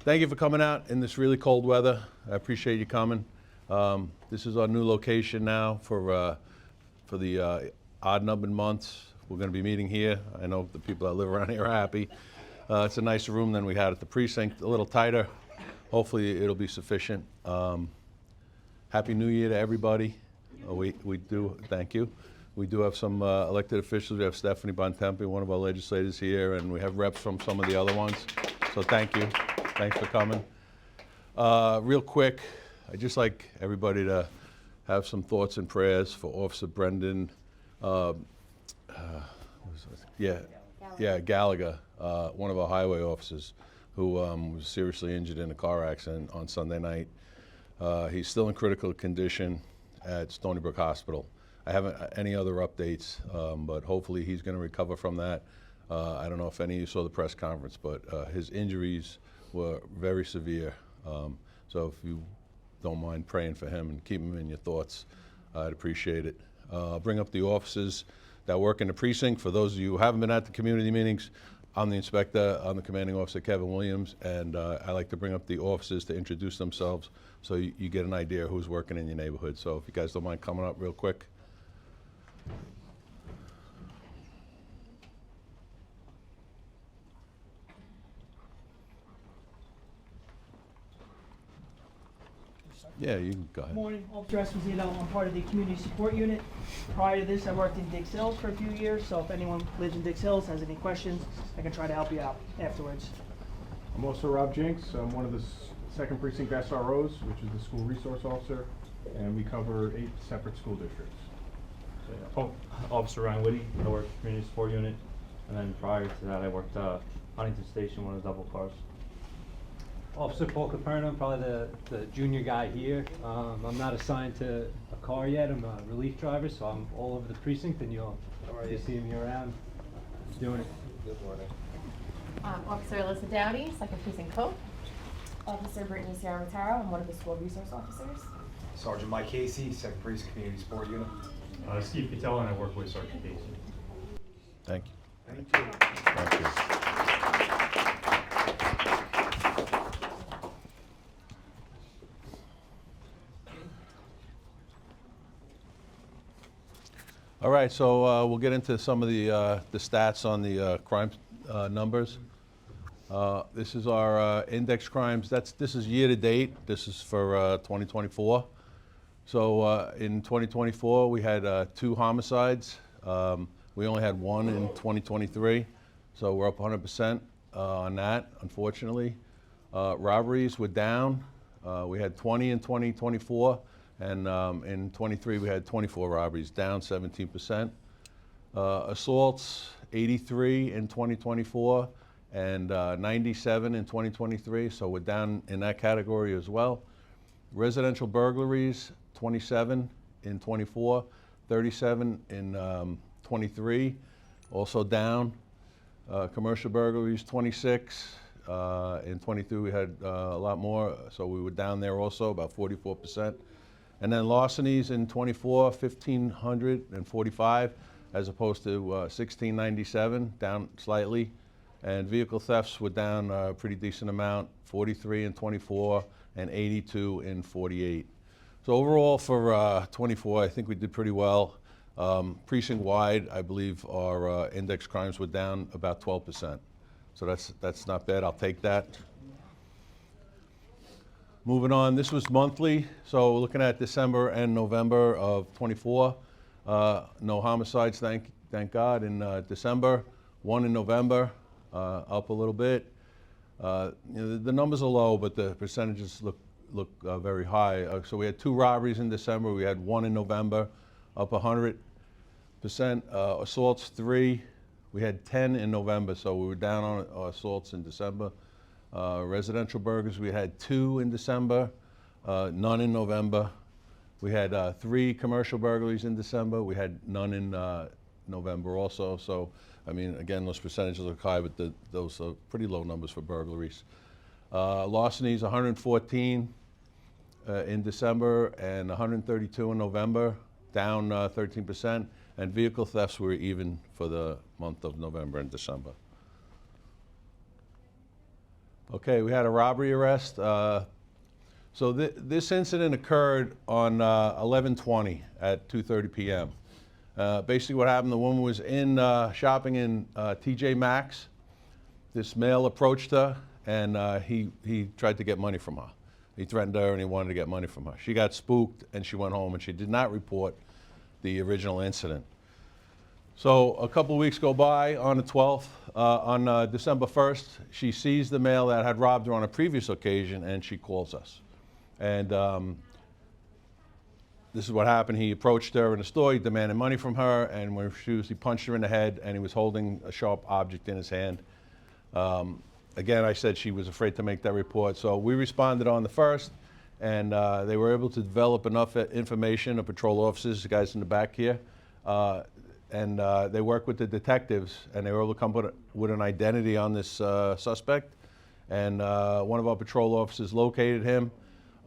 Thank you for coming out in this really cold weather. I appreciate you coming. This is our new location now for the odd-numbered months. We're going to be meeting here. I know the people that live around here are happy. It's a nicer room than we had at the precinct, a little tighter. Hopefully it'll be sufficient. Happy New Year to everybody. We do, thank you. We do have some elected officials. We have Stephanie Bontempi, one of our legislators here, and we have reps from some of the other ones. So thank you. Thanks for coming. Real quick, I'd just like everybody to have some thoughts and prayers for Officer Brendan Gallagher, one of our highway officers who was seriously injured in a car accident on Sunday night. He's still in critical condition at Stony Brook Hospital. I haven't any other updates, but hopefully he's going to recover from that. I don't know if any of you saw the press conference, but his injuries were very severe. So if you don't mind praying for him and keep him in your thoughts, I'd appreciate it. I'll bring up the officers that work in the precinct. For those of you who haven't been at the community meetings, I'm the inspector, I'm the commanding officer, Kevin Williams, and I like to bring up the officers to introduce themselves so you get an idea who's working in your neighborhood. So if you guys don't mind coming up real quick. Yeah, you can go ahead. Good morning, Officer Esposito. I'm part of the community support unit. Prior to this, I worked in Dix Hills for a few years, so if anyone lives in Dix Hills has any questions, I can try to help you out afterwards. I'm also Rob Jinks. I'm one of the second precinct SROs, which is the school resource officer, and we cover 8 separate school districts. So, Officer Ryan Whitty, I worked community support unit, and then prior to that I worked Huntington Station, one of the double cars. Officer Paul Caperna, I'm probably the junior guy here. I'm not assigned to a car yet. I'm a relief driver, so I'm all over the precinct, and you'll see me around doing it. Good morning. Officer Alyssa Dowdy, second precinct coach. Officer Brittany Sierra Mataro, I'm one of the school resource officers. Sergeant Mike Casey, second precinct community support unit. Steve Patel, and I work with Sergeant Casey. Thank you. Thank you. Thank you. All right, so we'll get into some of the stats on the crime numbers. This is our index crimes. This is year to date. This is for 2024. So in 2024, we had 2 homicides. We only had 1 in 2023, so we're up 100% on that, unfortunately. Robberies were down. We had 20 in 2024. And in 23, we had 24 robberies, down 17%. Assaults, 83 in 2024 and 97 in 2023, so we're down in that category as well. Residential burglaries, 27 in 24, 37 in 23, also down. Commercial burglaries, 26. In 23, we had a lot more, so we were down there also, about 44%. And then larcenies in 24, 1,545, as opposed to 1,697, down slightly. And vehicle thefts were down a pretty decent amount, 43 in 24 and 82 in 48. So overall for 24, I think we did pretty well. Precinct-wide, I believe our index crimes were down about 12%. So that's not bad, I'll take that. Moving on, this was monthly, so we're looking at December and November of 24. No homicides, thank God, in December. 1 in November, up a little bit. You know, the numbers are low, but the percentages look very high. So we had 2 robberies in December. We had 1 in November, up 100%. Assaults 3. We had 10 in November, so we were down on assaults in December. Residential burglaries, we had 2 in December, none in November. We had 3 commercial burglaries in December. We had none in November also. So, I mean, again, those percentages look high, but those are pretty low numbers for burglaries. Larcenies, 114 in December and 132 in November, down 13%. And vehicle thefts were even for the month of November and December. Okay, we had a robbery arrest. So this incident occurred on 11/20 at 2:30 p.m. Basically what happened, the woman was in shopping in T.J. MAXX. This male approached her and he tried to get money from her. He threatened her and he wanted to get money from her. She got spooked and she went home and she did not report the original incident. So a couple of weeks go by. On the 12th, on December 1st, she sees the male that had robbed her on a previous occasion and she calls us. And this is what happened. He approached her in the store, he demanded money from her, and when she refused, he punched her in the head and he was holding a sharp object in his hand. Again, I said she was afraid to make that report, so we responded on the 1st, and they were able to develop enough information, the patrol officers, the guys in the back here, and they worked with the detectives, and they were able to come with an identity on this suspect. And one of our patrol officers located him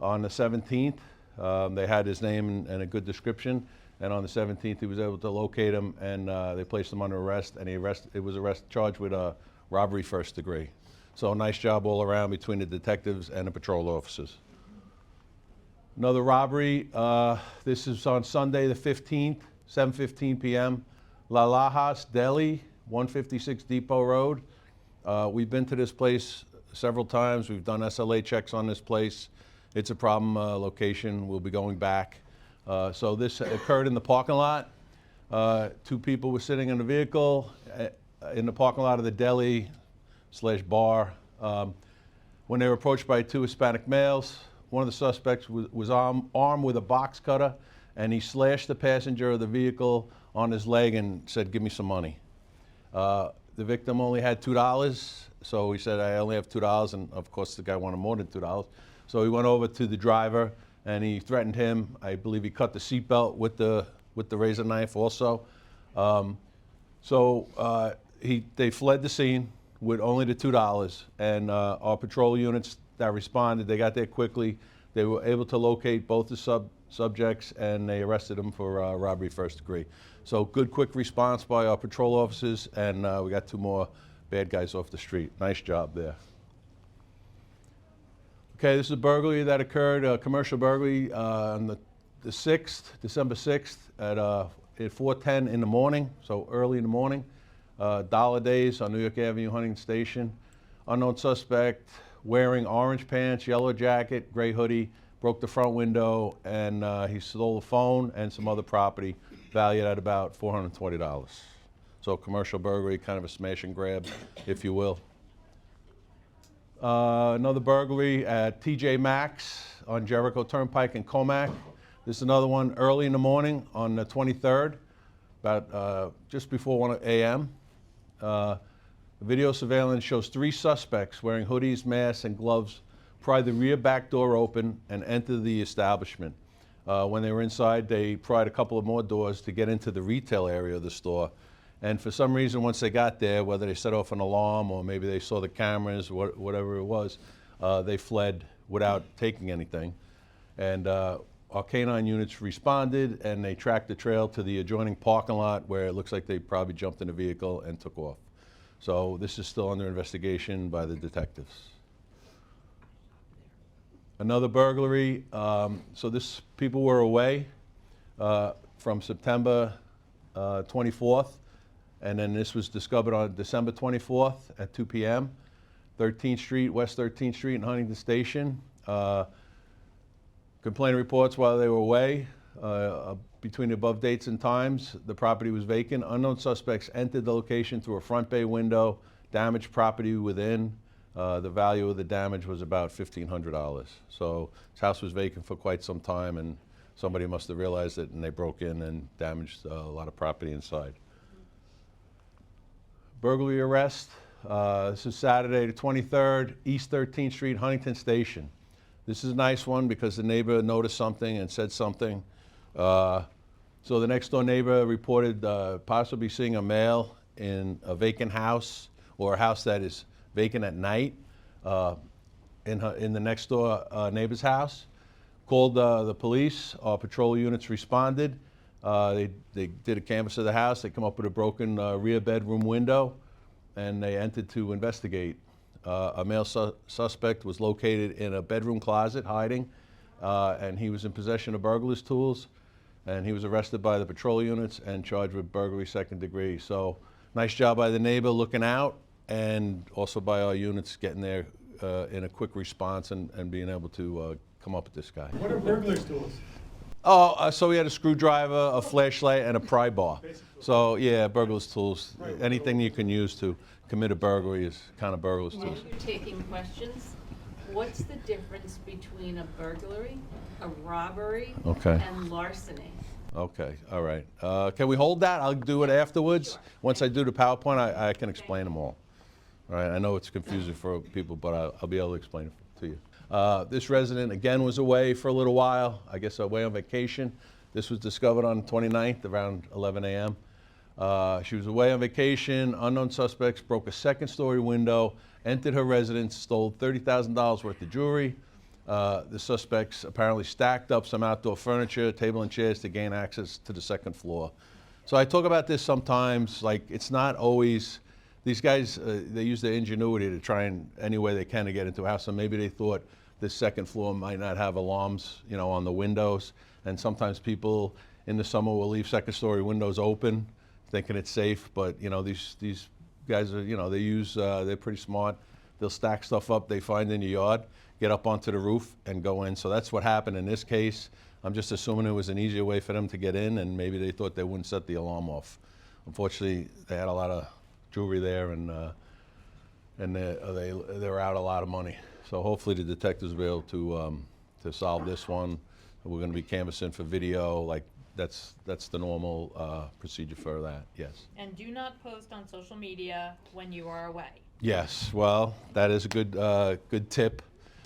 on the 17th. They had his name and a good description, and on the 17th he was able to locate him, and they placed him under arrest, and he was charged with robbery first degree. So nice job all around between the detectives and the patrol officers. Another robbery, this is on Sunday the 15th, 7:15 p.m. La Lajas Deli, 156 Depot Road. We've been to this place several times. We've done SLA checks on this place. It's a problem location. We'll be going back. So this occurred in the parking lot. Two people were sitting in a vehicle in the parking lot of the deli/bar. When they were approached by two Hispanic males, one of the suspects was armed with a box cutter, and he slashed the passenger of the vehicle on his leg and said, "Give me some money." The victim only had $2, so he said, "I only have $2, and of course the guy wanted more than $2. So he went over to the driver and he threatened him. I believe he cut the seatbelt with the razor knife also. They fled the scene with only the $2, and our patrol units that responded, they got there quickly. They were able to locate both the subjects, and they arrested them for robbery first degree. So good quick response by our patrol officers, and we got two more bad guys off the street. Nice job there. Okay, this is a burglary that occurred, a commercial burglary on the 6th, December 6th at 4:10 in the morning, so early in the morning. Dollar Days on New York Avenue, Huntington Station. Unknown suspect wearing orange pants, yellow jacket, gray hoodie, broke the front window, and he stole a phone and some other property valued at about $420. So commercial burglary, kind of a smash and grab, if you will. Another burglary at T.J. MAXX on Jericho Turnpike in Commack. This is another one early in the morning on the 23rd, about just before 1 a.m. Video surveillance shows three suspects wearing hoodies, masks, and gloves pry the rear back door open and enter the establishment. When they were inside, they pried a couple of more doors to get into the retail area of the store. And for some reason, once they got there, whether they set off an alarm or maybe they saw the cameras, whatever it was, they fled without taking anything. And our K-9 units responded, and they tracked the trail to the adjoining parking lot where it looks like they probably jumped in a vehicle and took off. So this is still under investigation by the detectives. Another burglary. So people were away from September 24th. And then this was discovered on December 24th at 2 p.m. 13th Street, West 13th Street in Huntington Station. Complaint reports while they were away. Between the above dates and times, the property was vacant. Unknown suspects entered the location through a front bay window, damaged property within. The value of the damage was about $1,500. So this house was vacant for quite some time, and somebody must have realized it, and they broke in and damaged a lot of property inside. Burglary arrest. This is Saturday the 23rd, East 13th Street, Huntington Station. This is a nice one because the neighbor noticed something and said something. So the next door neighbor reported possibly seeing a male in a vacant house, or a house that is vacant at night, in the next door neighbor's house. Called the police. Our patrol units responded. They did a canvass of the house. They come up with a broken rear bedroom window, and they entered to investigate. A male suspect was located in a bedroom closet hiding, and he was in possession of burglar's tools, and he was arrested by the patrol units and charged with burglary second degree. So nice job by the neighbor looking out, and also by our units getting there in a quick response and being able to come up with this guy. What are burglars tools? Oh, so we had a screwdriver, a flashlight, and a pry bar. So yeah, burglar's tools. Anything you can use to commit a burglary is kind of burglar's While tools. you're taking questions, what's the difference between a burglary, a robbery, Okay. and larceny? Okay, all right. Can we hold that? I'll do it afterwards. Sure. Once I do the PowerPoint, I can explain them all. All right, I know it's confusing for people, but I'll be able to explain it to you. This resident, again, was away for a little while, I guess away on vacation. This was discovered on the 29th around 11 a.m. She was away on vacation. Unknown suspects broke a second-story window, entered her residence, stole $30,000 worth of jewelry. The suspects apparently stacked up some outdoor furniture, table and chairs to gain access to the second floor. So I talk about this sometimes, like it's not always, these guys, they use their ingenuity to try and any way they can to get into a house. So maybe they thought this second floor might not have alarms, you know, on the windows. And sometimes people in the summer will leave second-story windows open, thinking it's safe. But you know, these guys are, you know, they're pretty smart. They'll stack stuff up they find in your yard, get up onto the roof, and go in. So that's what happened in this case. I'm just assuming it was an easier way for them to get in, and maybe they thought they wouldn't set the alarm off. Unfortunately, they had a lot of jewelry there, and they were out a lot of money. So hopefully the detectives will be able to solve this one. We're going to be canvassing for video, like that's the normal procedure for that. Yes. And do not post on social media when you are away. Yes. Well, that is a good tip.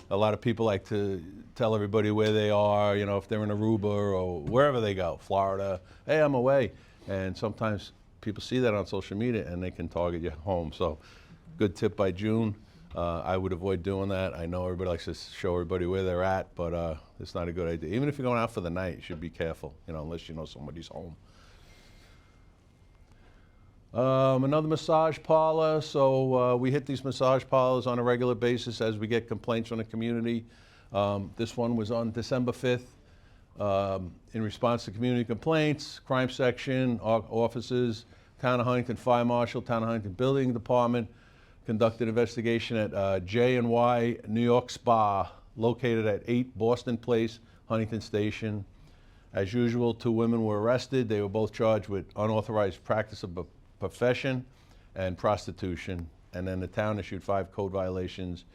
A lot of people like to tell everybody where they are. You know, if they're in Aruba or wherever they go, Florida. Hey, I'm away. And sometimes people see that on social media and they can target your home. So, good tip by June. I would avoid doing that. I know everybody likes to show everybody where they're at, but it's not a good idea. Even if you're going out for the night, you should be careful, you know, unless you know somebody's home. Another massage parlor. So we hit these massage parlors on a regular basis as we get complaints from the community. This one was on December 5th. In response to community complaints, crime section, offices, Town of Huntington Fire Marshal, Town of Huntington Building Department, conducted investigation at J&Y New York Spa, located at 8 Boston Place, Huntington Station. As usual, 2 women were arrested. They were both charged with unauthorized practice of a profession and prostitution. And then the town issued 5 code violations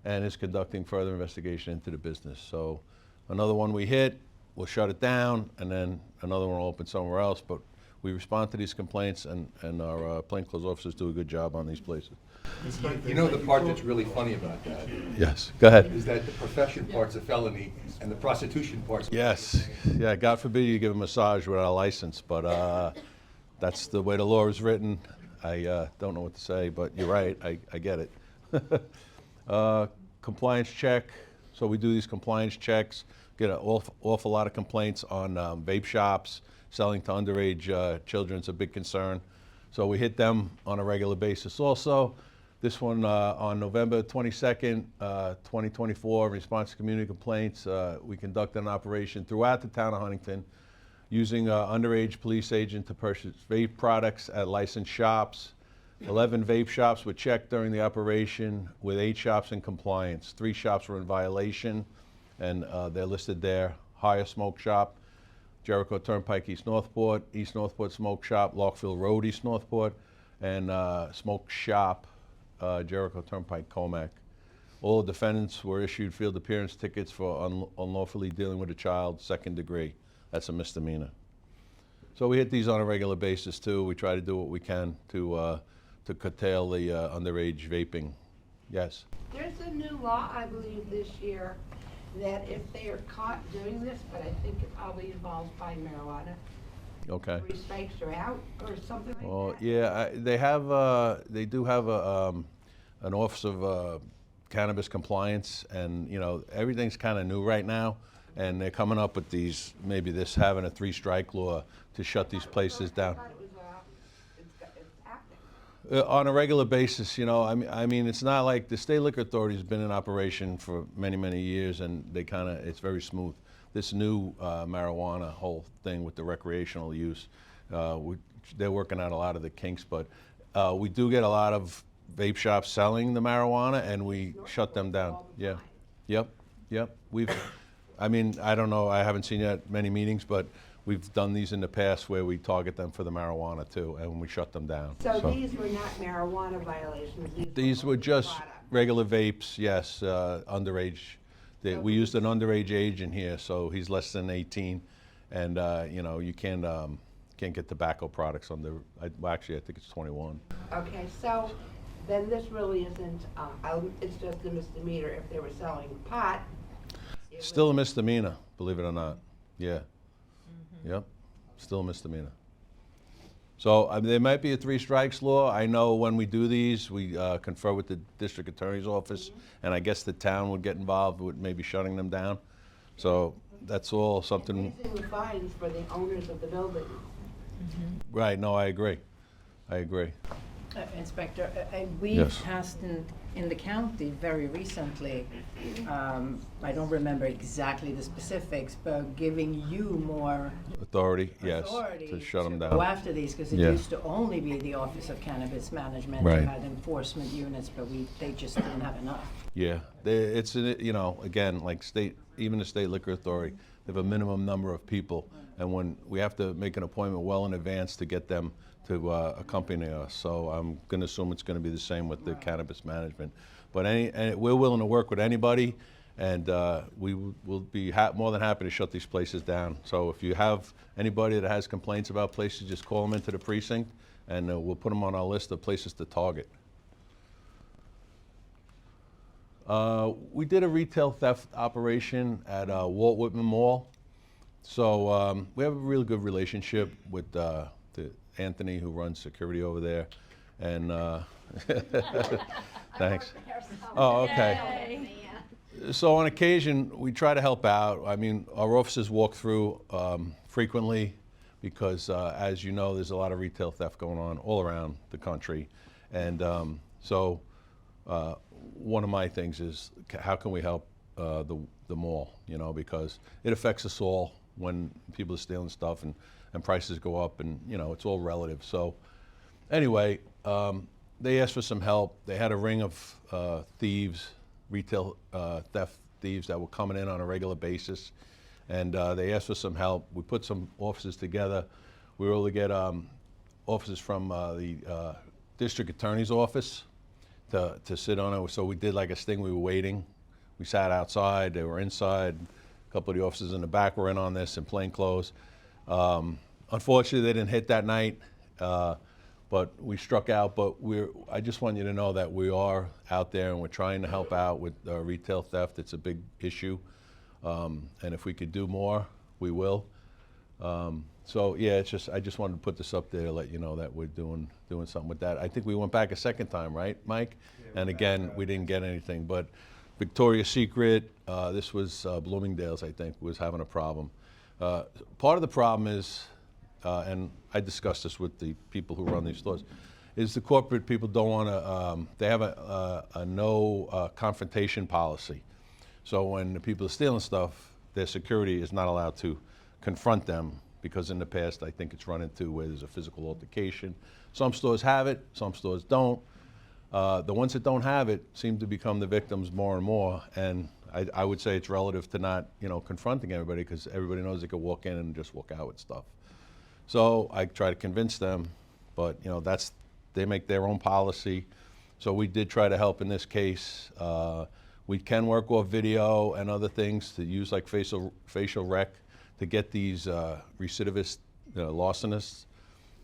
and is conducting further investigation into the business. So another one we hit, we'll shut it down, and then another one will open somewhere else. But we respond to these complaints, and our plainclothes officers do a good job on these places. You know the part that's really funny about that Yes, go ahead. is that the profession part's a felony and the prostitution part's. Yes, yeah, God forbid you give a massage without a license, but that's the way the law is written. I don't know what to say, but you're right, I get it. Compliance check, so we do these compliance checks, get an awful lot of complaints on vape shops, selling to underage children is a big concern. So we hit them on a regular basis also. This one on November 22nd, 2024, in response to community complaints, we conducted an operation throughout the town of Huntington using underage police agent to purchase vape products at licensed shops. 11 vape shops were checked during the operation, with 8 shops in compliance. 3 shops were in violation, and they're listed there. Higher Smoke Shop, Jericho Turnpike, East Northport Smoke Shop, Larkfield Road, East Northport, and Smoke Shop, Jericho Turnpike, Commack. All the defendants were issued field appearance tickets for unlawfully dealing with a child, second degree. That's a misdemeanor. So we hit these on a regular basis too. We try to do what we can to curtail the underage vaping. Yes? There's a new law, I believe, this year that if they are caught doing this, but I think it probably involves buying marijuana, Okay. 3 strikes are out or something like Well, that. yeah, they do have an Office of Cannabis Compliance, and you know everything's kind of new right now, and they're coming up with these, maybe this having a 3-strike law to shut these places down. I thought it was, it's happening. On a regular basis, you know, I mean, it's not like the state liquor authority's been in operation for many, many years, and they kind of, it's very smooth. This new marijuana whole thing with the recreational use, they're working out a lot of the kinks, but we do get a lot of vape shops selling the marijuana, and we shut them down. Yeah, yep. I mean, I don't know, I haven't seen yet many meetings, but we've done these in the past where we target them for the marijuana too, and we shut them down. So these were not marijuana violations? These were just regular vapes, yes, underage. We used an underage agent here, so he's less than 18, and you know, you can't get tobacco products under. Well, actually, I think it's 21. Okay, so then this really isn't. It's just a misdemeanor if they were selling pot. Still a misdemeanor, believe it or not. Yeah. Yep. Still a misdemeanor. So there might be a 3 strikes law. I know when we do these, we confer with the district attorney's office, and I guess the town would get involved with maybe shutting them down. So that's all something. Raising the fines for the owners of the building. Right. No, I agree. Inspector, we Yes. passed in the county very recently, I don't remember exactly the specifics, but giving you more Authority, yes, authority to shut them go down. after these, because it Yeah. used to only be the Office of Cannabis Management who Right. had enforcement units, but they just didn't have enough. Yeah, it's, you know, again, like even the state liquor authority, they have a minimum number of people, and when we have to make an appointment well in advance to get them to accompany us. So I'm going to assume it's going to be the same with the cannabis management. But we're willing to work with anybody, and we will be more than happy to shut these places down. So if you have anybody that has complaints about places, just call them into the precinct, and we'll put them on our list of places to target. We did a retail theft operation at Walt Whitman Mall. So we have a really good relationship with Anthony, who runs security over there, and thanks. Oh, okay. So on occasion, we try to help out. I mean, our officers walk through frequently because, as you know, there's a lot of retail theft going on all around the country, and so one of my things is how can we help the mall? You know, because it affects us all when people are stealing stuff and prices go up, and you know, it's all relative. So anyway, they asked for some help. They had a ring of thieves, retail theft thieves that were coming in on a regular basis, and they asked for some help. We put some officers together. We were able to get officers from the district attorney's office to sit on it. So we did like a sting. We were waiting. We sat outside. They were inside. A couple of the officers in the back were in on this in plain clothes. Unfortunately, they didn't hit that night, but we struck out. But I just want you to know that we are out there and we're trying to help out with retail theft. It's a big issue, and if we could do more, we will. So yeah, I just wanted to put this up there to let you know that we're doing something with that. I think we went back a second time, right, Mike? Yeah, and again, we didn't get anything. But Victoria's Secret, this was Bloomingdale's, I think, was having a problem. Part of the problem is, and I discussed this with the people who run these stores, is the corporate people don't want to, they have a no confrontation policy. So when the people are stealing stuff, their security is not allowed to confront them, because in the past I think it's run into where there's a physical altercation. Some stores have it, some stores don't. The ones that don't have it seem to become the victims more and more, and I would say it's relative to not, you know, confronting everybody, because everybody knows they could walk in and just walk out with stuff. So I try to convince them, but you know, they make their own policy. So we did try to help in this case. We can work off video and other things to use like facial rec to get these recidivist larcenists.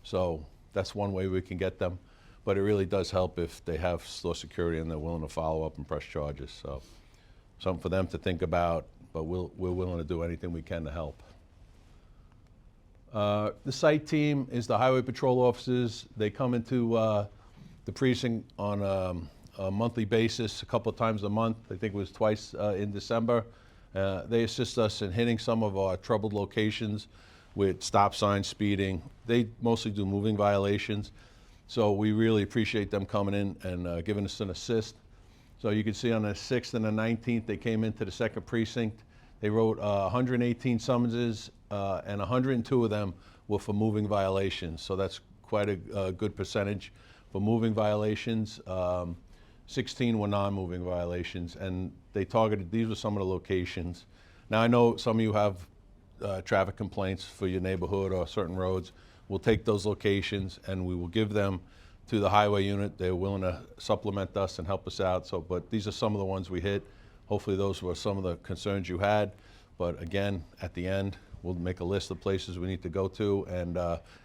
So that's one way we can get them. But it really does help if they have store security and they're willing to follow up and press charges. So something for them to think about, but we're willing to do anything we can to help. The site team is the highway patrol officers. They come into the precinct on a monthly basis, a couple of times a month. I think it was twice in December. They assist us in hitting some of our troubled locations with stop signs, speeding. They mostly do moving violations. So we really appreciate them coming in and giving us an assist. So you can see on the 6th and the 19th, they came into the 2nd precinct. They wrote 118 summonses, and 102 of them were for moving violations. So that's quite a good percentage for moving violations. 16 were non-moving violations, and they targeted, these were some of the locations. Now I know some of you have traffic complaints for your neighborhood or certain roads. We'll take those locations and we will give them to the highway unit. They're willing to supplement us and help us out. So, but these are some of the ones we hit. Hopefully those were some of the concerns you had. But again, at the end, we'll make a list of places we need to go to. And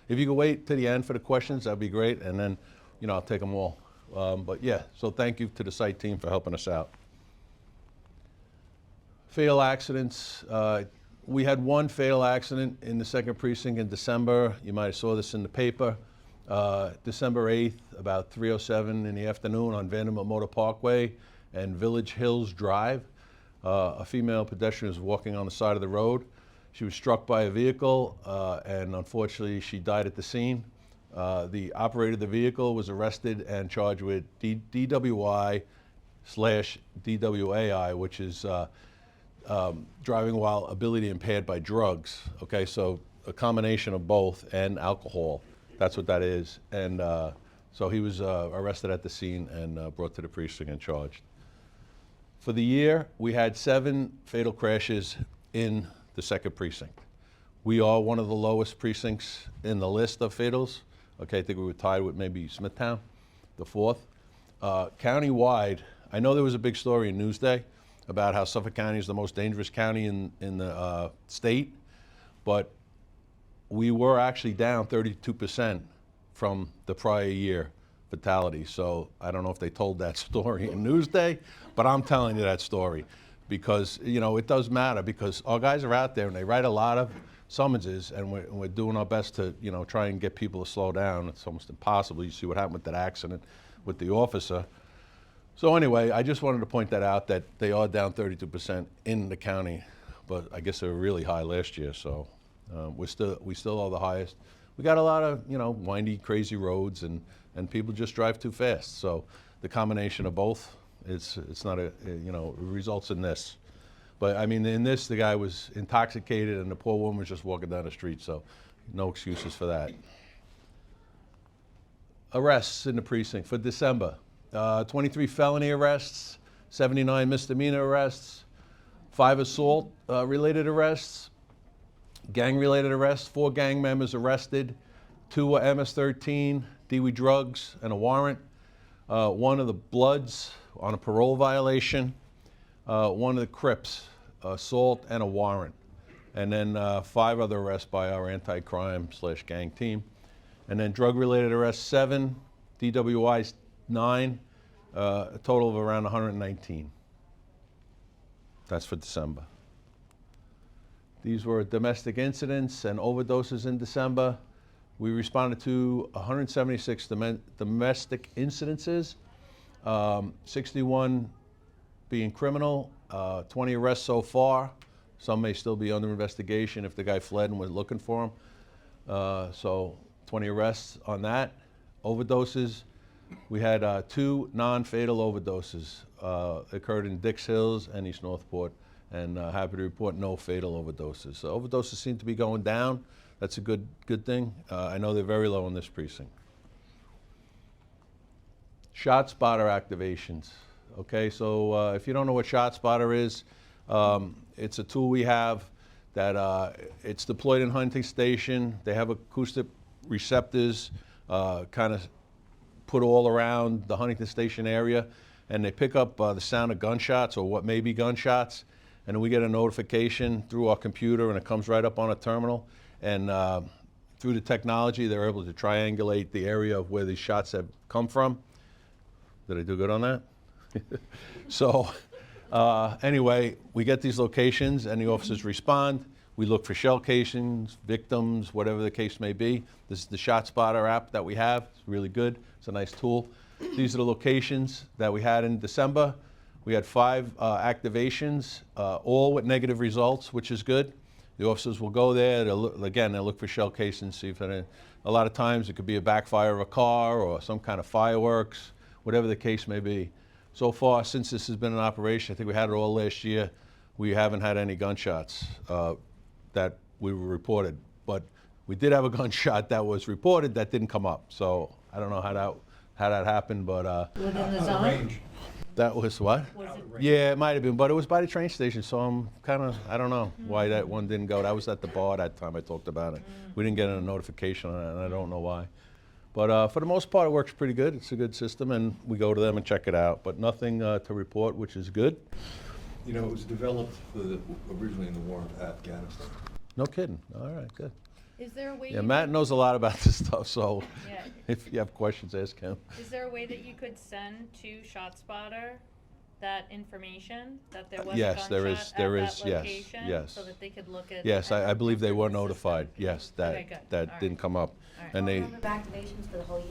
if you could wait to the end for the questions, that'd be great. And then, you know, I'll take them all. But yeah, so thank you to the site team for helping us out. Fatal accidents. We had one fatal accident in the 2nd precinct in December. You might have saw this in the paper. December 8th, about 3:07 in the afternoon on Vanderbilt Motor Parkway and Village Hills Drive. A female pedestrian was walking on the side of the road. She was struck by a vehicle, and unfortunately she died at the scene. The operator of the vehicle was arrested and charged with DWI/DWAI, which is driving while ability impaired by drugs. Okay, so a combination of both, and alcohol. That's what that is. And so he was arrested at the scene and brought to the precinct and charged. For the year, we had 7 fatal crashes in the 2nd precinct. We are one of the lowest precincts in the list of fatals. Okay, I think we were tied with maybe Smithtown, the 4th. County-wide, I know there was a big story in Newsday about how Suffolk County is the most dangerous county in the state, but we were actually down 32% from the prior year fatality. So I don't know if they told that story in Newsday, but I'm telling you that story because, you know, it does matter because our guys are out there and they write a lot of summonses and we're doing our best to, you know, try and get people to slow down. It's almost impossible. You see what happened with that accident with the officer. So anyway, I just wanted to point that out, that they are down 32% in the county, but I guess they were really high last year, so we still are the highest. We got a lot of, you know, windy, crazy roads, and people just drive too fast. So the combination of both, it's not a, you know, results in this. But I mean, in this, the guy was intoxicated and the poor woman was just walking down the street, so no excuses for that. Arrests in the precinct for December. 23 felony arrests, 79 misdemeanor arrests, 5 assault-related arrests, gang-related arrests, 4 gang members arrested, 2 were MS-13, DWI drugs, and a warrant. 1 of the Bloods on a parole violation. 1 of the Crips, assault and a warrant. And then 5 other arrests by our anti-crime/gang team. And then drug-related arrests, 7, DWIs 9, a total of around 119. That's for December. These were domestic incidents and overdoses in December. We responded to 176 domestic incidences, 61 being criminal, 20 arrests so far. Some may still be under investigation if the guy fled and we're looking for him. So 20 arrests on that. Overdoses, we had 2 non-fatal overdoses occurred in Dix Hills and East Northport, and happy to report no fatal overdoses. So overdoses seem to be going down. That's a good thing. I know they're very low in this precinct. Shot spotter activations. Okay, so if you don't know what Shot Spotter is, it's a tool we have that it's deployed in Huntington Station. They have acoustic receptors kind of put all around the Huntington Station area, and they pick up the sound of gunshots or what may be gunshots, and then we get a notification through our computer, and it comes right up on a terminal, and through the technology, they're able to triangulate the area of where these shots have come from. Did I do good on that? So anyway, we get these locations and the officers respond. We look for shell casings, victims, whatever the case may be. This is the Shot Spotter app that we have. It's really good. It's a nice tool. These are the locations that we had in December. We had 5 activations, all with negative results, which is good. The officers will go there, they'll look for shell casings, see if a lot of times it could be a backfire of a car or some kind of fireworks, whatever the case may be. So far, since this has been in operation, I think we had it all last year, we haven't had any gunshots that we were reported. But we did have a gunshot that was reported that didn't come up. So I don't know how that happened, but Within the zone? that was what? Was it, Yeah, it might have been, but it was by the train station, so I'm kind of, I don't know why that one didn't go. That was at the bar that time I talked about it. We didn't get a notification on it, and I don't know why. But for the most part, it works pretty good. It's a good system, and we go to them and check it out. But nothing to report, which is good. You know, it was developed originally in the war of Afghanistan. No kidding. All right, good. is there a way? Yeah, you Matt could- knows a lot about this stuff, so Yeah. if you have questions, ask him. Is there a way that you could send to ShotSpotter that information, that there was a Yes, gunshot there is, at there that is, yes, location? yes. So that they could look at. Yes, I believe they at were the system? notified, yes, Okay, good. that All didn't right. come up. All right. And they, Number of activations for the whole year?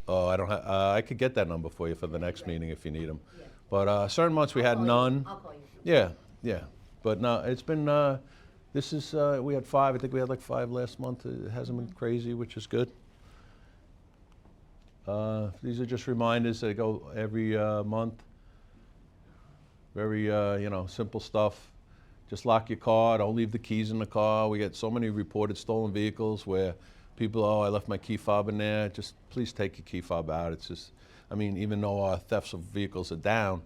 oh, I don't have, I could get that number for you for the next meeting if you need them. But certain months we had none. I'll call you. Yeah, yeah. But no, it's been, this is, we had 5, I think we had like 5 last month. It hasn't been crazy, which is good. These are just reminders that go every month. Very, simple stuff. Just lock your car, don't leave the keys in the car. We get so many reported stolen vehicles where people, oh, I left my key fob in there. Just please take your key fob out. It's just, I mean, even though our thefts of vehicles are down,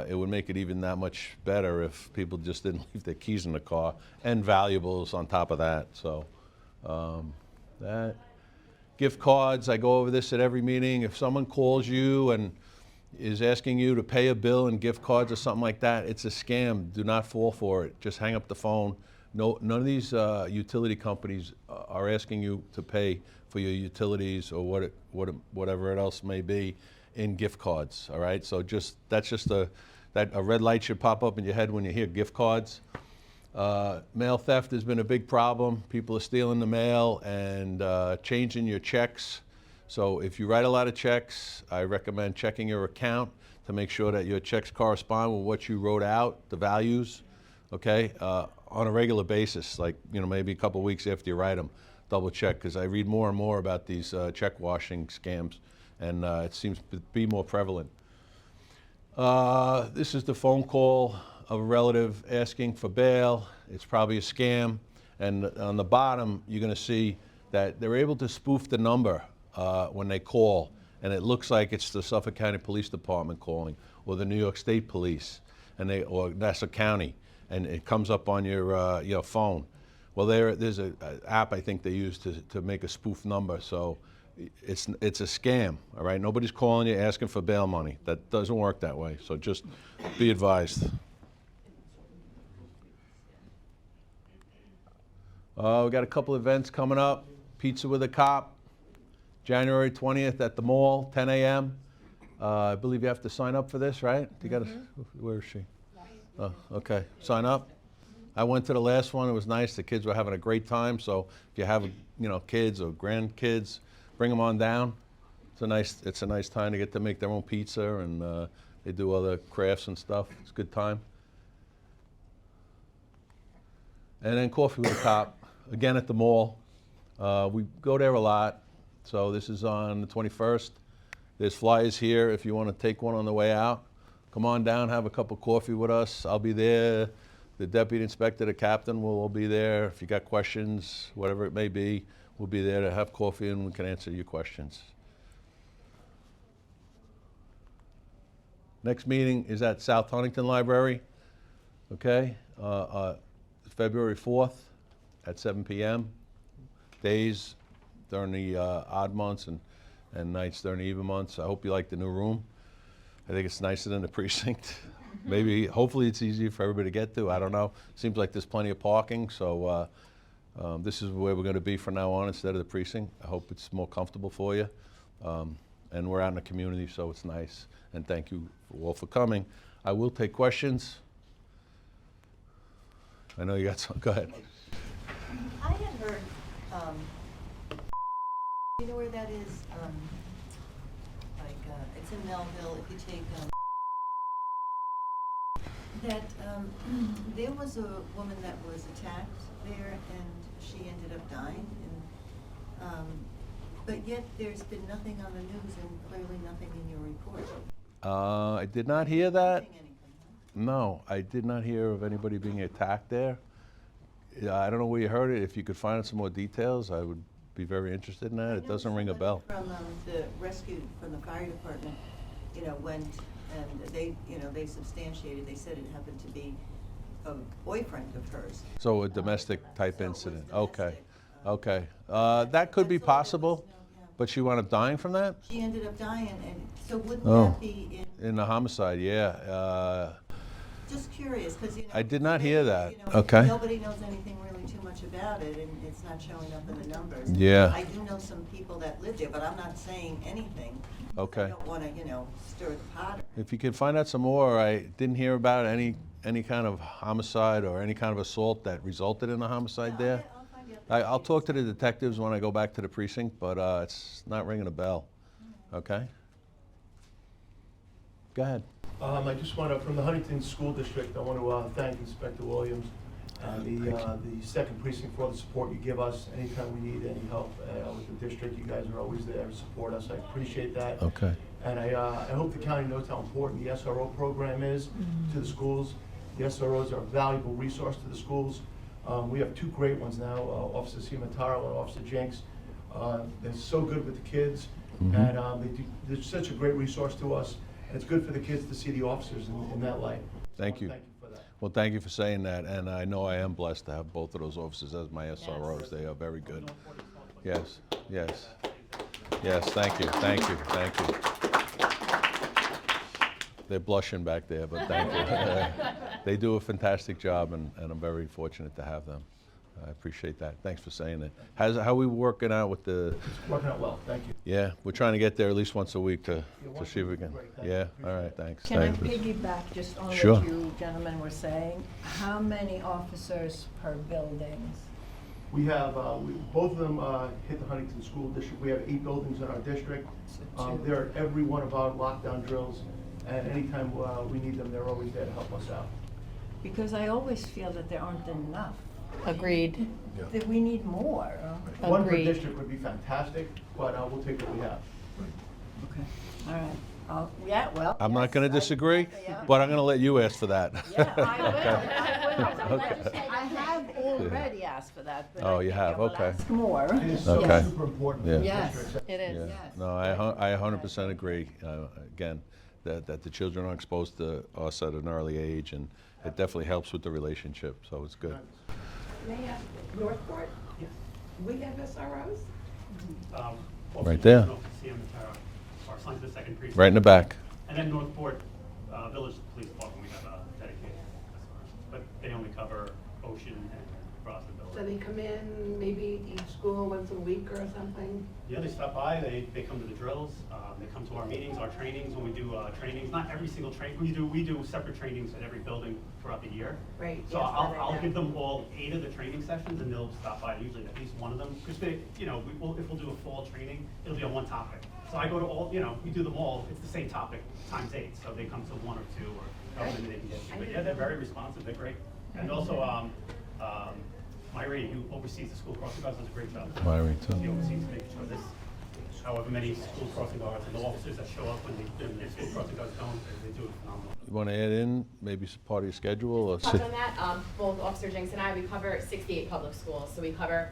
it would make it even that much better if people just didn't leave their keys in the car and valuables on top of that. So that. Gift cards, I go over this at every meeting. If someone calls you and is asking you to pay a bill in gift cards or something like that, it's a scam. Do not fall for it. Just hang up the phone. No, none of these utility companies are asking you to pay for your utilities or whatever it else may be in gift cards, all right? So that's just a red light should pop up in your head when you hear gift cards. Mail theft has been a big problem. People are stealing the mail and changing your checks. So if you write a lot of checks, I recommend checking your account to make sure that your checks correspond with what you wrote out, the values, okay, on a regular basis, like, maybe a couple weeks after you write them, double check, because I read more and more about these check washing scams, and it seems to be more prevalent. This is the phone call of a relative asking for bail. It's probably a scam, and on the bottom, you're going to see that they're able to spoof the number when they call, and it looks like it's the Suffolk County Police Department calling, or the New York State Police, or Nassau County, and it comes up on your phone. Well, there's an app I think they use to make a spoof number, so it's a scam, all right? Nobody's calling you asking for bail money. That doesn't work that way, so just be advised. We got a couple events coming up. Pizza with a Cop, January 20th at the mall, 10 a.m. I believe you have to sign up for this, right? You got to. Where is she? Oh, okay. Sign up. I went to the last one. It was nice. The kids were having a great time. So if you have, kids or grandkids, bring them on down. It's a nice time to get to make their own pizza, and they do other crafts and stuff. It's a good time. And then Coffee with a Cop, again at the mall. We go there a lot. So this is on the 21st. There's flyers here if you want to take one on the way out. Come on down, have a cup of coffee with us. I'll be there. The deputy inspector, the captain will all be there. If you got questions, whatever it may be, we'll be there to have coffee and we can answer your questions. Next meeting is at South Huntington Library, okay? February 4th at 7 p.m. Days during the odd months and nights during the even months. I hope you like the new room. I think it's nicer than the precinct. Maybe, hopefully it's easier for everybody to get to. I don't know. Seems like there's plenty of parking, so this is where we're going to be from now on instead of the precinct. I hope it's more comfortable for you. And we're out in the community, so it's nice. And thank you all for coming. I will take questions. I know you got some. Go ahead. I had heard, you know where that is? It's in Melville. If you take that there was a woman that was attacked there and she ended up dying, and but yet there's been nothing on the news and clearly nothing in your report. I did not hear that. Nothing, anything, huh? No, I did not hear of anybody being attacked there. Yeah, I don't know where you heard it. If you could find out some more details, I would be very interested in that. It doesn't ring a bell. From the rescue from the fire department, went and they substantiated. They said it happened to be a boyfriend of hers. So a domestic type So it was incident. domestic. Okay. That could be That's all there was, possible, yeah. but she wound up dying from that? She ended up dying, and so wouldn't Oh. that be In the homicide, yeah. just curious, because I did not hear that. you know, Okay. nobody knows anything really too much about it, and it's not showing up in the numbers. Yeah. I do know some people that live there, but I'm not saying anything. Okay. I don't want to, stir the pot. If you can find out some more, I didn't hear about any kind of homicide or any kind of assault that resulted in a homicide there. I'll find out the I'll talk to the detectives when I go back to the precinct, but it's not ringing a bell. Okay? Go ahead. I just want to, from the Huntington School District, I want to thank Inspector Williams and the second precinct for all the support you give us. Anytime we need any help with the district, you guys are always there to support us. I appreciate that. Okay. And I hope the county knows how important the SRO program is to the schools. The SROs are a valuable resource to the schools. We have two great ones now, Officer Cimataro and Officer Jenks. They're so good with the kids, and they're such a great resource to us. And it's good for the kids to see the officers in that light. Thank you. Thank you for that. Well, thank you for saying that, and I know I am blessed to have both of those officers as my SROs. They are very good. Yes, yes. Yes, thank you, thank you, thank you. They're blushing back there, but thank you. They do a fantastic job, and I'm very fortunate to have them. I appreciate that. Thanks for saying that. How we working out with the? It's working out well, thank you. Yeah, we're trying to get there at least once a week to once see if a we week can. is great. Thank you. Yeah, Appreciate all right, it. thanks. Can I Thanks. piggyback just on Sure. what you gentlemen were saying? How many officers per buildings? We have, both of them hit the Huntington School District. We have 8 buildings in our district. They're at every one of our lockdown drills, and anytime we need them, they're always there to help us out. Because I always feel that there aren't enough, Agreed. that we need more. One per Agreed. district would be fantastic, but we'll take what we have. Okay, all right. Yeah, well. I'm not yes, going to disagree, yeah. but I'm going to let you ask for that. Yeah, I will, Okay. I have already asked for that, but Oh, I you think I have, will okay. ask more. It is so Okay. super important for Yeah. the Yes. districts. It is. Yeah. Yes, No, I 100% agree. Again, that the children are exposed to us at an early age, and it definitely helps with the relationship, so it's good. May I ask, Northport? Yes. We have SROs? Right there. Our assigned to the second precinct. Right in the back. And then Northport Village Police Department, we have a dedicated SRO. But they only cover Ocean and across the So village. they come in maybe each school once a week or something? Yeah, they stop by, they come to the drills, they come to our meetings, our trainings, when we do trainings, not every single train, we do separate trainings at every building throughout the year. Right, So yes, that I I'll know. give them all 8 of the training sessions, and they'll stop by usually at least one of them, because they, if we'll do a fall training, it'll be on one topic. So I go to all, we do them all, it's the same topic, times 8, so they come to 1 or 2, or however many they can get to. But yeah, they're very responsive, they're great. And also, Myra, who oversees the school crossing guards, does a great job. Myra, too. She oversees making sure this, however many school crossing guards and the officers that show up when the school crossing guards don't, they do it phenomenal. You want to add in maybe some part of your schedule? Or Touch on that, both Officer Jenks and I, we cover 68 public schools, so we cover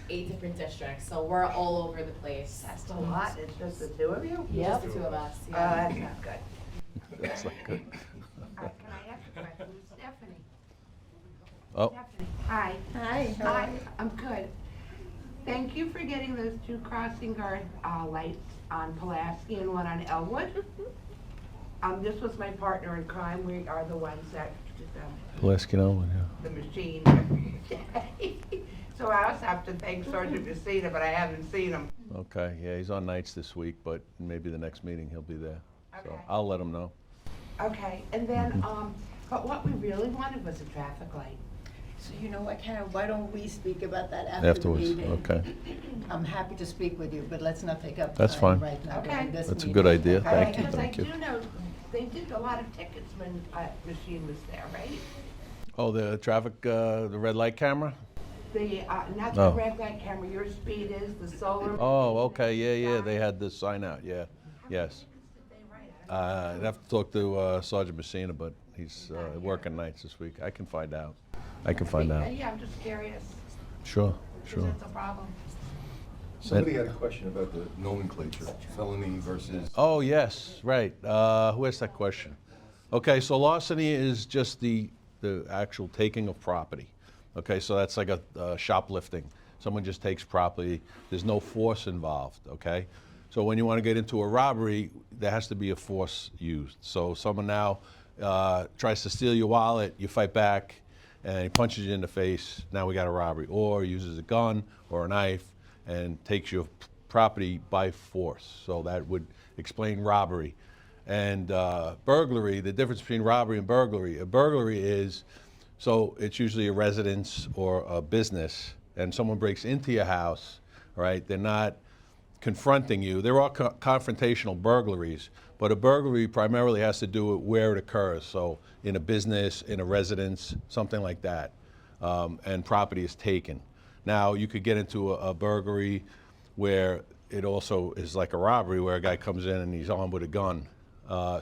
8 different districts, so we're all over the place. That's a lot, it's just the two of you? Just the 2 of us, Oh, yeah. that's not good. That's not good. Can I ask a question? Stephanie? Oh, Stephanie, hi. Hi. Hi, I'm good. Thank you for getting those 2 crossing guard lights on Pulaski and one on Elwood. This was my partner in crime. We are the ones that did Pulaski, yeah. the machine. So I also have to thank Sergeant Messina, but I haven't seen him. Okay, yeah, he's on nights this week, but maybe the next meeting he'll be there. So Okay. I'll let him know. Okay, and then, but what we really wanted was a traffic light. So you know what, Karen, why don't we speak about that after the Afterwards, meeting? okay. I'm happy to speak with you, but let's not take up That's time fine. right now Okay. during this That's a meeting. good idea. Okay? Thank you, Because I thank you. do know They did a lot of tickets when machine was there, right? Oh, the traffic, the red light camera? The, not the Oh. red light camera, your speed is, the solar. Oh, okay, yeah, they had this sign out, yeah, yes. I'd have to talk to Sergeant Messina, but he's working nights this week. I can find out. Yeah, I'm just curious. Sure, Because that's a problem. Somebody had a question about the nomenclature, felony versus. Oh, yes, right. Who asked that question? Okay, so larceny is just the actual taking of property. Okay, so that's like a shoplifting. Someone just takes property. There's no force involved, okay? So when you want to get into a robbery, there has to be a force used. So someone now tries to steal your wallet, you fight back, and he punches you in the face. Now we got a robbery. Or uses a gun or a knife and takes your property by force. So that would explain robbery. And burglary, the difference between robbery and burglary. A burglary is, so it's usually a residence or a business, and someone breaks into your house, right? They're not confronting you. They're all confrontational burglaries, but a burglary primarily has to do with where it occurs. So in a business, in a residence, something like that, and property is taken. Now you could get into a burglary where it also is like a robbery, where a guy comes in and he's armed with a gun.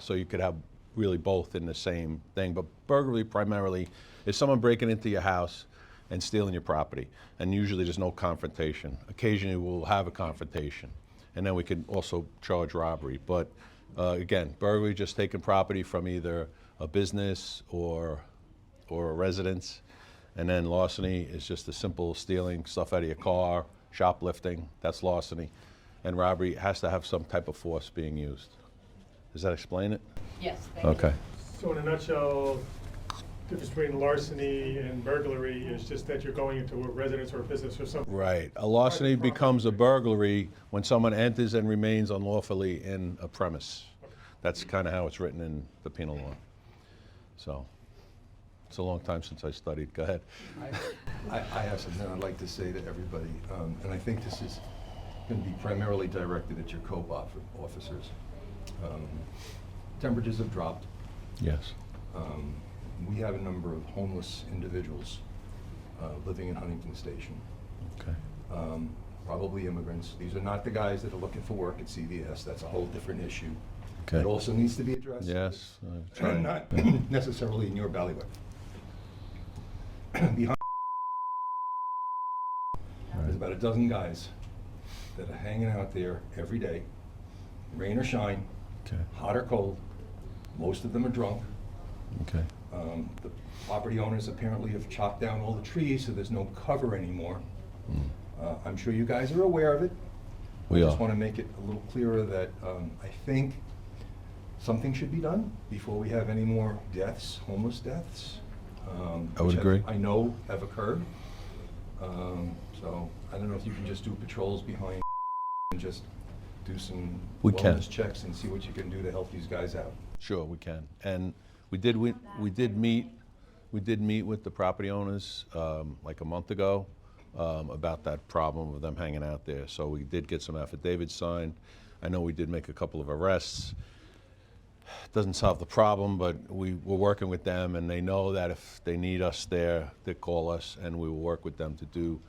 So you could have really both in the same thing. But burglary primarily is someone breaking into your house and stealing your property. And usually there's no confrontation. Occasionally we'll have a confrontation. And then we can also charge robbery. But again, burglary, just taking property from either a business or a residence. And then larceny is just a simple stealing stuff out of your car, shoplifting, that's larceny. And robbery has to have some type of force being used. Does that explain it? Yes, thank you. Okay. So in a nutshell, the difference between larceny and burglary is just that you're going into a residence or a business or something. Right. A larceny becomes a burglary when someone enters and remains unlawfully in a premise. That's kind of how it's written in the penal law. So, it's a long time since I studied. Go ahead. I have something I'd like to say to everybody, and I think this is going to be primarily directed at your COPE officers. Temperatures have dropped. Yes. We have a number of homeless individuals living in Huntington Station. Okay. Probably immigrants. These are not the guys that are looking for work at CVS. That's a whole different issue. Okay. It also needs to be addressed. Yes. And not necessarily in your bailiwick. Behind there's about a dozen guys that are hanging out there every day, rain or shine, Okay. hot or cold. Most of them are drunk. Okay. The property owners apparently have chopped down all the trees, so there's no cover anymore. I'm sure you guys are aware of it. We I just are. want to make it a little clearer that I think something should be done before we have any more deaths, homeless deaths. I would agree. I know have occurred. So I don't know if you can just do patrols behind and just do some We can. wellness checks and see what you can do to help these guys out. Sure, we can. And we did meet with the property owners like a month ago about that problem of them hanging out there. So we did get some affidavits signed. I know we did make a couple of arrests. Doesn't solve the problem, but we're working with them, and they know that if they need us there, they call us, and we will work with them to do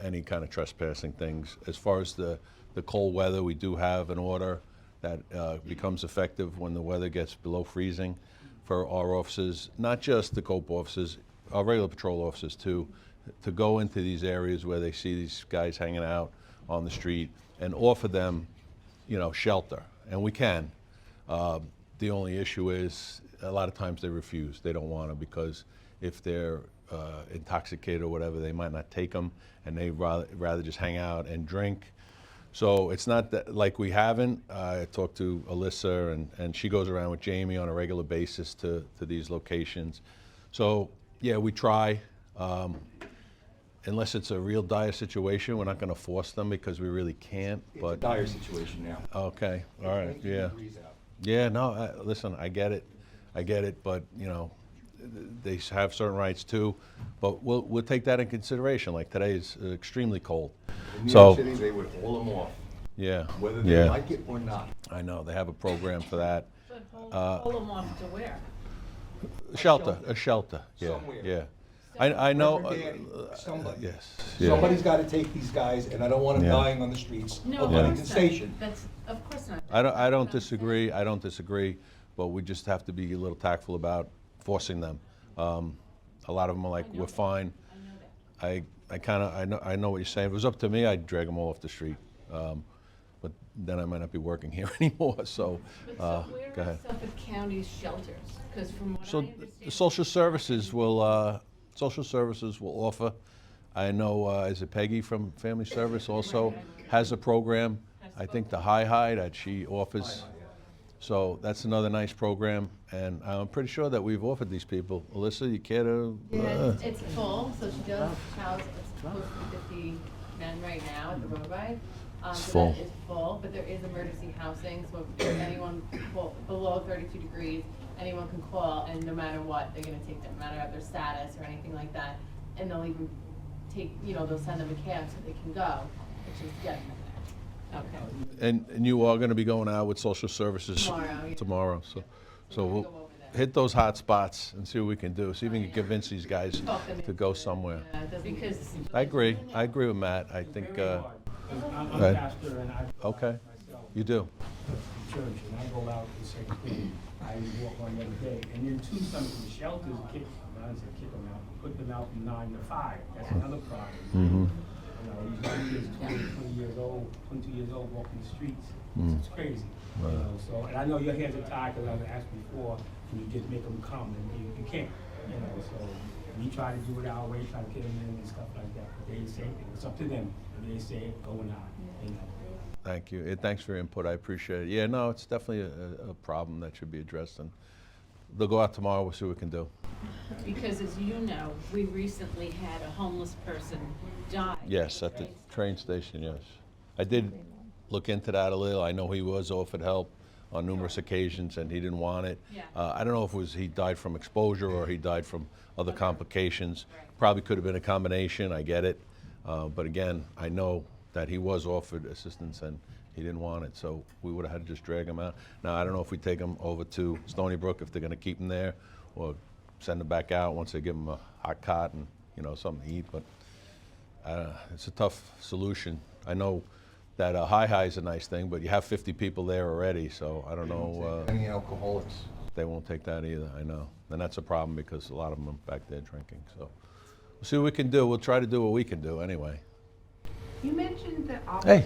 any kind of trespassing things. As far as the cold weather, we do have an order that becomes effective when the weather gets below freezing for our officers, not just the COPE officers, our regular patrol officers too, to go into these areas where they see these guys hanging out on the street and offer them, shelter. And we can. The only issue is a lot of times they refuse. They don't want to, because if they're intoxicated or whatever, they might not take them, and they rather just hang out and drink. So it's not that like we haven't. I talked to Alyssa, and she goes around with Jamie on a regular basis to these locations. So yeah, we try. Unless it's a real dire situation, we're not going to force them because we really can't. It's a dire situation now. Okay, all right, 19 yeah. degrees out. Yeah, no, listen, I get it, but, they have certain rights too, but we'll take that in consideration, like today is extremely cold. In New So, York City, they would haul them off, yeah, whether they yeah. like it or not. I know, they have a program for that. But Uh, pull them off to where? A shelter, yeah, Somewhere. yeah. I know, Reverend Danny, somebody. yes, yeah. Somebody's gotta take these guys, and I don't want them Yeah. dying on the streets No, of of Huntington course Station. not. That's, of course not. I don't disagree, but we just have to be a little tactful about forcing them. A lot of them are like, we're fine. I know that. I know what you're saying. If it was up to me, I'd drag them all off the street. But then I might not be working here anymore, so, But go so where ahead. are Suffolk County's shelters? Because from what I So understand. social services will offer. I know, is it Peggy from Family Service also has a program? I think the High that she offers. So that's another nice program, and I'm pretty sure that we've offered these people. Alyssa, you care to? Yeah, it's full, so she does house, it's close to 50 men right now at the roadway. It's So full. that is full, but there is emergency housing, so if anyone, well, below 32 degrees, anyone can call, and no matter what, they're gonna take them, no matter their status or anything like that. And they'll even take, they'll send them a cab so they can go, which is getting them there. Okay. And you are going to be going out with social services Tomorrow, yeah. tomorrow, so We'll we'll go over that. hit those hot spots and see what we can do. See if we can convince these guys Talk them to into go it. somewhere. Yeah, it doesn't- Because I agree with Matt. I think. I'm go ahead. pastor and I Okay, myself you do. to church and I go out and say, clean. I walk on every day. And then too, some of the shelters kick, I don't say kick them out, put them out from 9 to 5. That's another problem. Mm-hmm. These young kids, 20 years old, 22 years old, walking the streets. Mm. It's crazy. Right. So, and I know your hands are tied because I've asked before, can you just make them come? And you can't, so we try to do it our way, try to get them in and stuff like that. But they say, it's up to them. If they say it, go or not, Thank you. Thanks for your input. I appreciate it. Yeah, no, it's definitely a problem that should be addressed, and they'll go out tomorrow. We'll see what we can do. Because as you know, we recently had a homeless person die. Yes, at the train station, yes. I did look into that a little. I know he was offered help on numerous occasions, and he didn't want it. Yeah. I don't know if it was he died from exposure or he died from other complications. Probably could have been a combination, I get it. But again, I know that he was offered assistance and he didn't want it, so we would have had to just drag him out. Now, I don't know if we take him over to Stony Brook, if they're gonna keep him there, or send him back out once they give him a hot cot and, something to eat, but it's a tough solution. I know that High is a nice thing, but you have 50 people there already, so I don't know. Any alcoholics? They won't take that either, I know. And that's a problem because a lot of them are back there drinking, so. We'll see what we can do. We'll try to do what we can do anyway. You mentioned the office. Hey,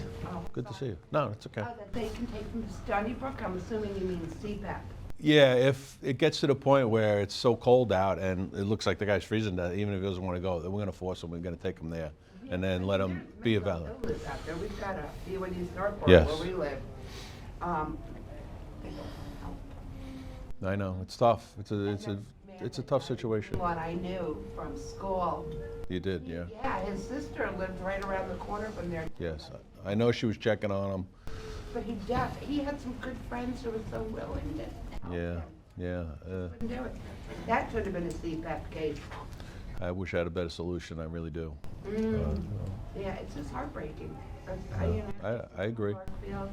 good to see you. No, it's okay. That they can take them to Stony Brook. I'm assuming you mean CPAP. Yeah, if it gets to the point where it's so cold out and it looks like the guy's freezing to death, even if he doesn't want to go, then we're going to force him. We're going to take him there and then let him be evaluated. Illness out there. We've got a UNE Northport Yes. where we live. I know, it's tough. It's a tough situation. One I knew from school. You did, yeah. Yeah, his sister lived right around the corner from there. Yes, I know she was checking on him. But he had some good friends who were so willing to help Yeah, him. yeah. Couldn't do it. That should have been a CPAP case. I wish I had a better solution. I really do. Yeah, it's just heartbreaking. I agree. Harborfields.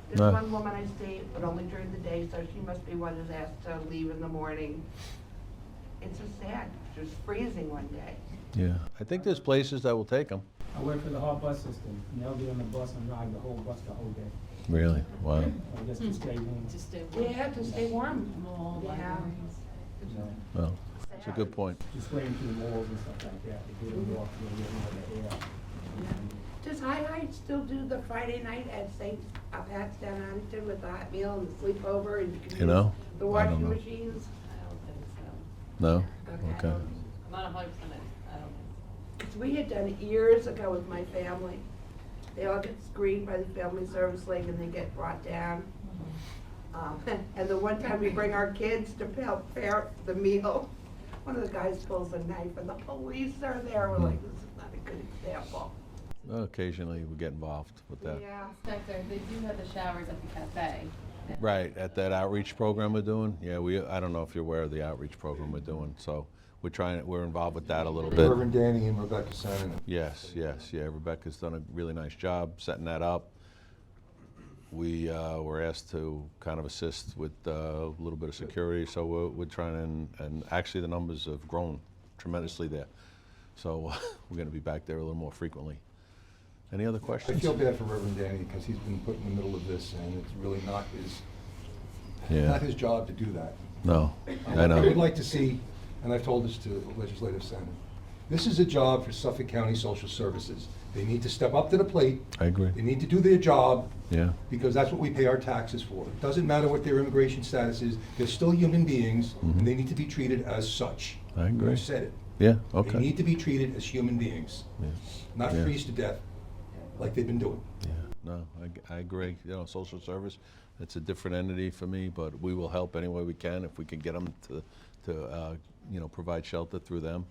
There's No. one woman I see, but only during the day, so she must be one who's asked to leave in the morning. It's just sad. She was freezing one day. Yeah, I think there's places that will take them. I work for the hard bus system, and they'll be on the bus and ride the whole bus the whole day. Really? Wow. Just to stay warm. To stay warm. Yeah, to stay warm. Mall, Yeah. libraries. Well, it's a good point. Just swaying through the walls and stuff like that, to get them off, the air. Does High still do the Friday night at St. Pat's down Huntington with the hot meal and the sleepover and you can You know? use the I don't washing know. machines? I don't think so. No? Okay. Okay. I'm not 100%, I don't think. Because we had done it years ago with my family. They all get screened by the Family Service League and they get brought down. And the one time we bring our kids to help prepare the meal, one of the guys pulls a knife and the police are there. We're like, this is not a good example. Occasionally we get involved with that. Yeah. Inspector, they do have the showers at the cafe. Right, at that outreach program we're doing, yeah, I don't know if you're aware of the outreach program we're doing, so we're involved with that a little bit. Reverend Danny and Rebecca Sannon. Yes, yeah, Rebecca's done a really nice job setting that up. we were asked to kind of assist with a little bit of security, so we're trying, and actually the numbers have grown tremendously there. So we're going to be back there a little more frequently. Any other I questions? feel bad for Reverend Danny because he's been put in the middle of this, and it's really not Yeah. not his job to do that. No, I know. I would like to see, and I've told this to the Legislative Senate, this is a job for Suffolk County Social Services. They need to step up to the plate. I agree. They need to do their job. Yeah. Because that's what we pay our taxes for. It doesn't matter what their immigration status is, they're still human beings, and they need to be treated as such. I agree. You said it. Yeah, They okay. need to be treated as human beings, Yeah. not Yeah. freeze to death like they've been doing. Yeah, no, I agree. You know, social service, it's a different entity for me, but we will help any way we can if we can get them to you know, provide shelter through them.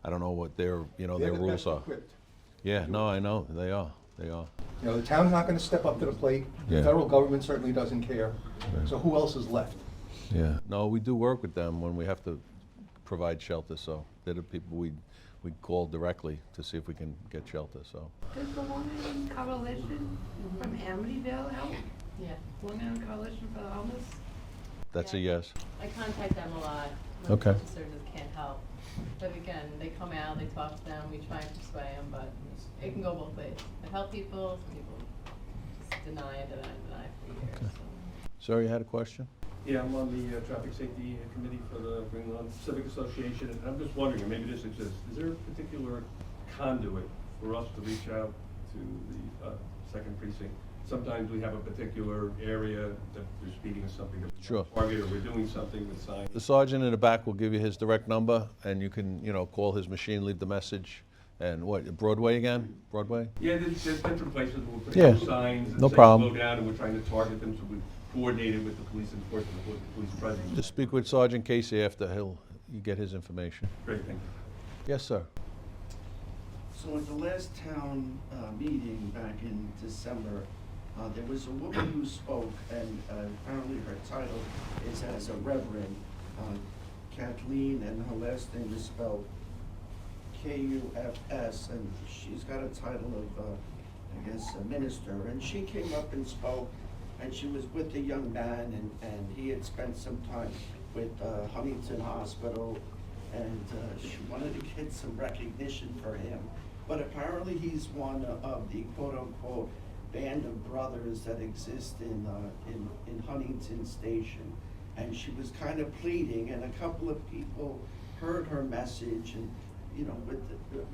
I don't know what their, you know, They're their the rules best are. equipped. Yeah, no, I know, they are, they are. You know, the town's not gonna step up to the plate. The Yeah. federal government certainly doesn't care. Yeah. So who else is left? Yeah, no, we do work with them when we have to provide shelter, so they're the people we call directly to see if we can get shelter, so. Does the Women Coalition from Amityville help? Yeah. Women Coalition for the Homeless? That's a yes. I contact them a lot when Okay. social services can't help. But again, they come out, they talk to them, we try and persuade them, but it can go both ways. They help people, some people just deny for years. Sir, you had a question? Yeah, I'm on the Traffic Safety Committee for the Green Lawn Civic Association, and I'm just wondering, and maybe this exists, is there a particular conduit for us to reach out to the second precinct? Sometimes we have a particular area that they're speaking of something that Sure. we target, or we're doing something with signs. The sergeant in the back will give you his direct number, and you can, you know, call his machine, leave the message. And what, Broadway again? Broadway? Yeah, there's different places where we're Yeah, putting signs and no say problem. slow down, and we're trying to target them, so we coordinated with the police enforcement, with the police presence. Just speak with Sergeant Casey after you get his information. Great, thank you. Yes, sir. So at the last town meeting back in December, there was a woman who spoke, and apparently her title is as a reverend, Kathleen, and her last name is spelled K-U-F-S, and she's got a title of, I guess, a minister. And she came up and spoke, and she was with a young man, and he had spent some time with Huntington Hospital, and she wanted to get some recognition for him. But apparently he's one of the quote-unquote band of brothers that exist in Huntington Station. And she was kind of pleading, and a couple of people heard her message, and, you know, with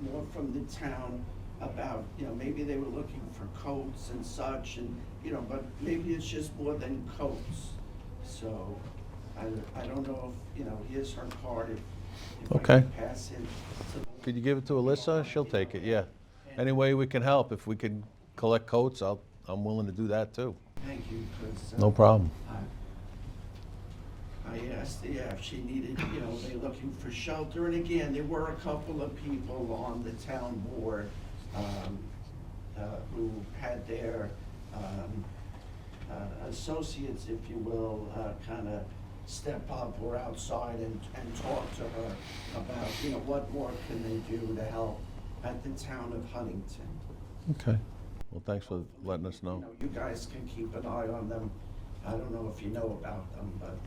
more from the town about, you know, maybe they were looking for coats and such, and, you know, but maybe it's just more than coats. So I don't know if, you know, here's her card, if I Okay. can pass it to. Could you give it to Alyssa? She'll take it, yeah. Any way we can help, if we can collect coats, I'm willing to do that too. Thank you, because. No problem. I asked, yeah, if she needed, you know, they looking for shelter, and again, there were a couple of people on the town board, who had their, associates, if you will, kind of step up or outside and talk to her about, you know, what more can they do to help at the town of Huntington. Okay. Well, thanks for letting us know. You know, you guys can keep an eye on them. I don't know if you know about them, but.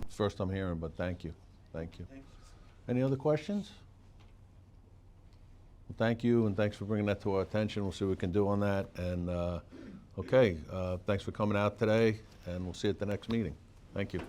First I'm hearing, but thank you. Thank you. Any other questions? Well, thank you, and thanks for bringing that to our attention. We'll see what we can do on that. And, okay, thanks for coming out today, and we'll see you at the next meeting. Thank you.